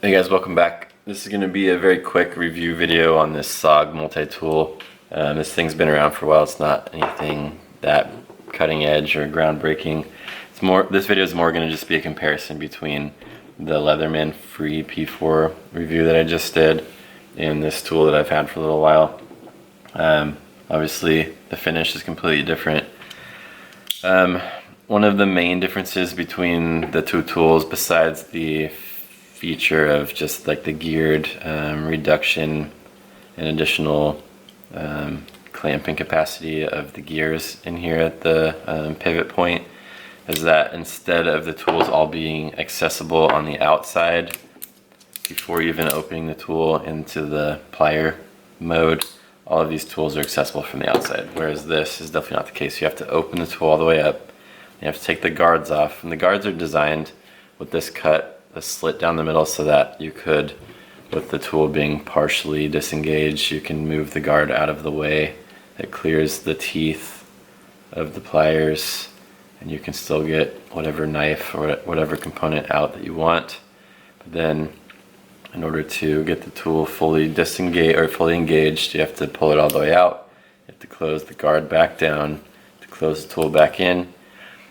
Hey guys, welcome back. This is going to be a very quick review video on this SOG multi-tool. This thing's been around for a while. It's not anything that cutting edge or groundbreaking. This video is more going to just be a comparison between the Leatherman free P4 review that I just did and this tool that I've had for a little while. Obviously the finish is completely different. One of the main differences between the two tools, besides the feature of just like the geared reduction and additional clamping capacity of the gears in here at the pivot point, is that instead of the tools all being accessible on the outside before even opening the tool into the plier mode, all of these tools are accessible from the outside, whereas this is definitely not the case. You have to open the tool all the way up, you have to take the guards off, and the guards are designed with this cut, a slit down the middle, so that you could, with the tool being partially disengaged, you can move the guard out of the way. It clears the teeth of the pliers and you can still get whatever knife or whatever component out that you want. But then in order to get the tool fully disengaged or fully engaged, you have to pull it all the way out. You have to close the guard back down to close the tool back in.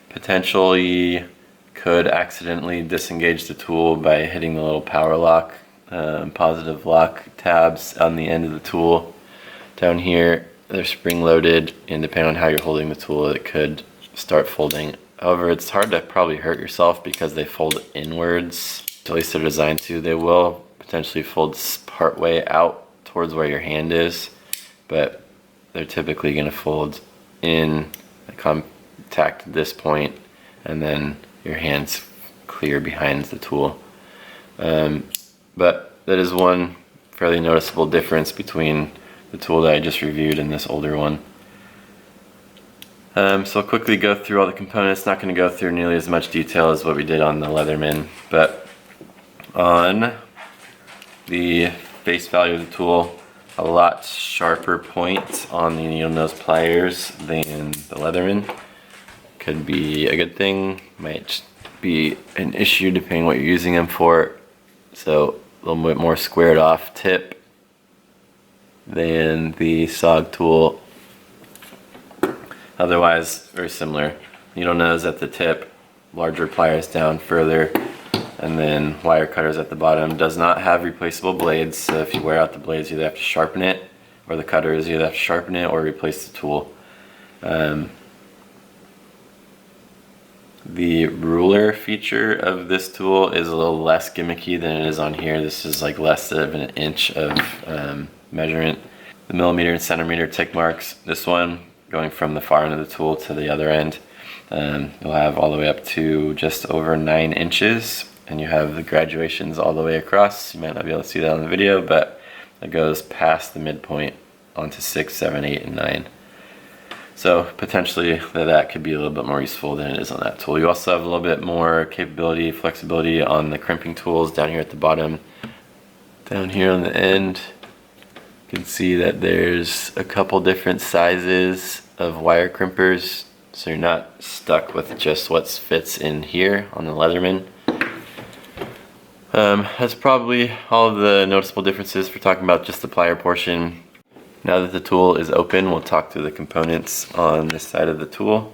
Potentially could accidentally disengage the tool by hitting the little PowerLock, positive lock tabs on the end of the tool. Down here, they're spring loaded, and depending on how you're holding the tool, it could start folding. However, it's hard to probably hurt yourself because they fold inwards. At least they're designed to. They will potentially fold part way out towards where your hand is, but they're typically going to fold in, contact this point, and then your hand's clear behind the tool. But that is one fairly noticeable difference between the tool that I just reviewed and this older one. So I'll quickly go through all the components. Not going to go through nearly as much detail as what we did on the Leatherman, but on the face value of the tool, a lot sharper point on the needle nose pliers than the Leatherman. Could be a good thing, might be an issue depending what you're using them for. So a little bit more squared off tip than the SOG tool. Otherwise, very similar. Needle nose at the tip, larger pliers down further, and then wire cutters at the bottom. Does not have replaceable blades, so if you wear out the blades, you either have to sharpen it, or the cutters, you either have to sharpen it or replace the tool. The ruler feature of this tool is a little less gimmicky than it is on here. This is like less of an inch of measurement. The millimeter and centimeter tick marks, this one going from the far end of the tool to the other end, you'll have all the way up to just over 9 inches, and you have the graduations all the way across. You might not be able to see that on the video, but it goes past the midpoint onto 6, 7, 8, and 9. So potentially that could be a little bit more useful than it is on that tool. You also have a little bit more capability, flexibility on the crimping tools down here at the bottom. Down here on the end, you can see that there's a couple different sizes of wire crimpers, so you're not stuck with just what fits in here on the Leatherman. That's probably all of the noticeable differences for talking about just the plier portion. Now that the tool is open, we'll talk through the components on this side of the tool.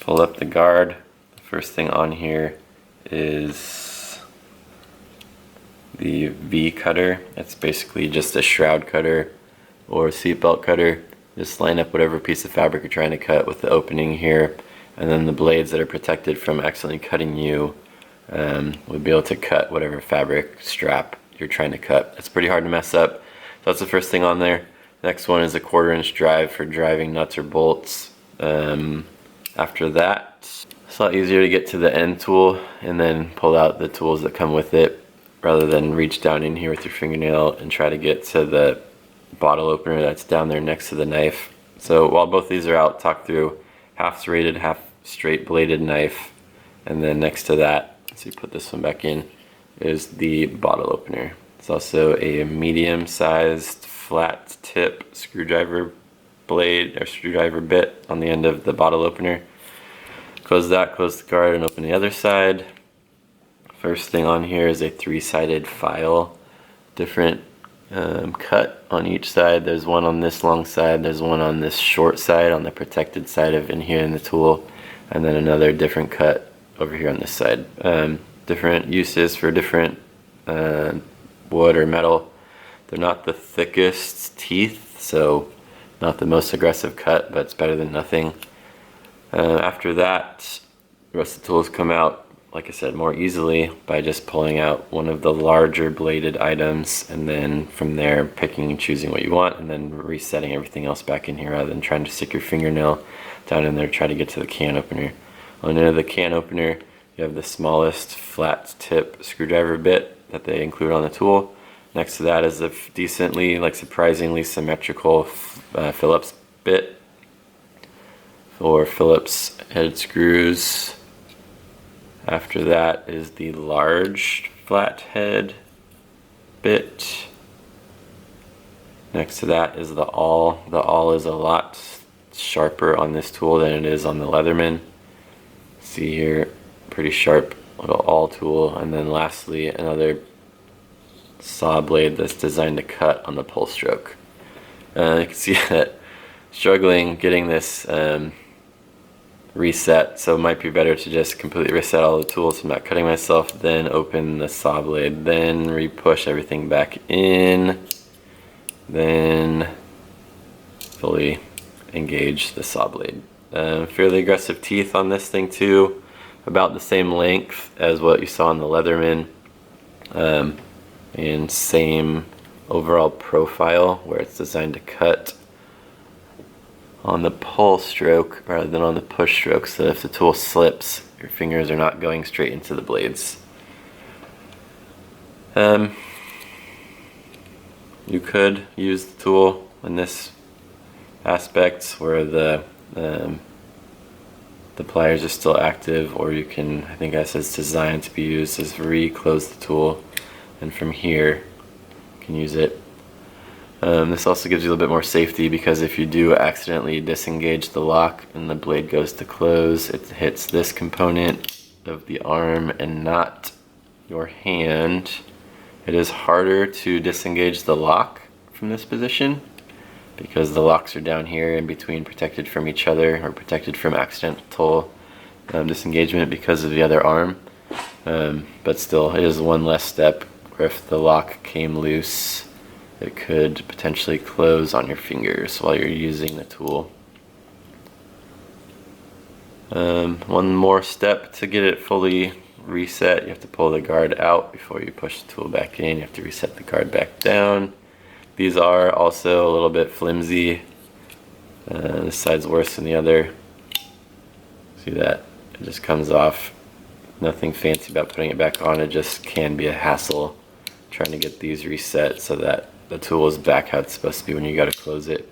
Pull up the guard. The first thing on here is the V cutter. It's basically just a shroud cutter or seatbelt cutter. Just line up whatever piece of fabric you're trying to cut with the opening here, and then the blades that are protected from accidentally cutting you will be able to cut whatever fabric strap you're trying to cut. It's pretty hard to mess up. So that's the first thing on there. Next one is a 1/4" drive for driving nuts or bolts. After that, it's a lot easier to get to the end tool and then pull out the tools that come with it, rather than reach down in here with your fingernail and try to get to the bottle opener that's down there next to the knife. So while both these are out, talk through half serrated, half straight bladed knife, and then next to that, so you put this one back in, is the bottle opener. It's also a medium-sized flat tip screwdriver blade or screwdriver bit on the end of the bottle opener. Close that, close the guard, and open the other side. First thing on here is a 3-sided file. Different cut on each side. There's one on this long side, there's one on this short side, on the protected side of in here in the tool, and then another different cut over here on this side. Different uses for different wood or metal. They're not the thickest teeth, so not the most aggressive cut, but it's better than nothing. After that, the rest of the tools come out, like I said, more easily by just pulling out one of the larger bladed items, and then from there picking and choosing what you want, and then resetting everything else back in here rather than trying to stick your fingernail down in there to try to get to the can opener. On the end of the can opener, you have the smallest flat tip screwdriver bit that they include on the tool. Next to that is a decently, like surprisingly symmetrical Phillips bit for Phillips head screws. After that is the large flathead bit. Next to that is the awl. The awl is a lot sharper on this tool than it is on the Leatherman. See here, pretty sharp little awl tool. And then lastly, another saw blade that's designed to cut on the pull stroke. You can see that struggling getting this reset, so it might be better to just completely reset all the tools so I'm not cutting myself, then open the saw blade, then re-push everything back in, then fully engage the saw blade. Fairly aggressive teeth on this thing too, about the same length as what you saw on the Leatherman, and same overall profile where it's designed to cut on the pull stroke rather than on the push stroke, so that if the tool slips, your fingers are not going straight into the blades. You could use the tool in this aspect where the pliers are still active, or you can, I think as it's designed to be used, is re-close the tool, and from here you can use it. This also gives you a little bit more safety, because if you do accidentally disengage the lock and the blade goes to close, it hits this component of the arm and not your hand. It is harder to disengage the lock from this position because the locks are down here in between, protected from each other, or protected from accidental disengagement because of the other arm. But still, it is one less step where if the lock came loose, it could potentially close on your fingers while you're using the tool. One more step to get it fully reset. You have to pull the guard out before you push the tool back in. You have to reset the guard back down. These are also a little bit flimsy. This side's worse than the other. See that? It just comes off. Nothing fancy about putting it back on. It just can be a hassle trying to get these reset so that the tool is back how it's supposed to be when you gotta close it.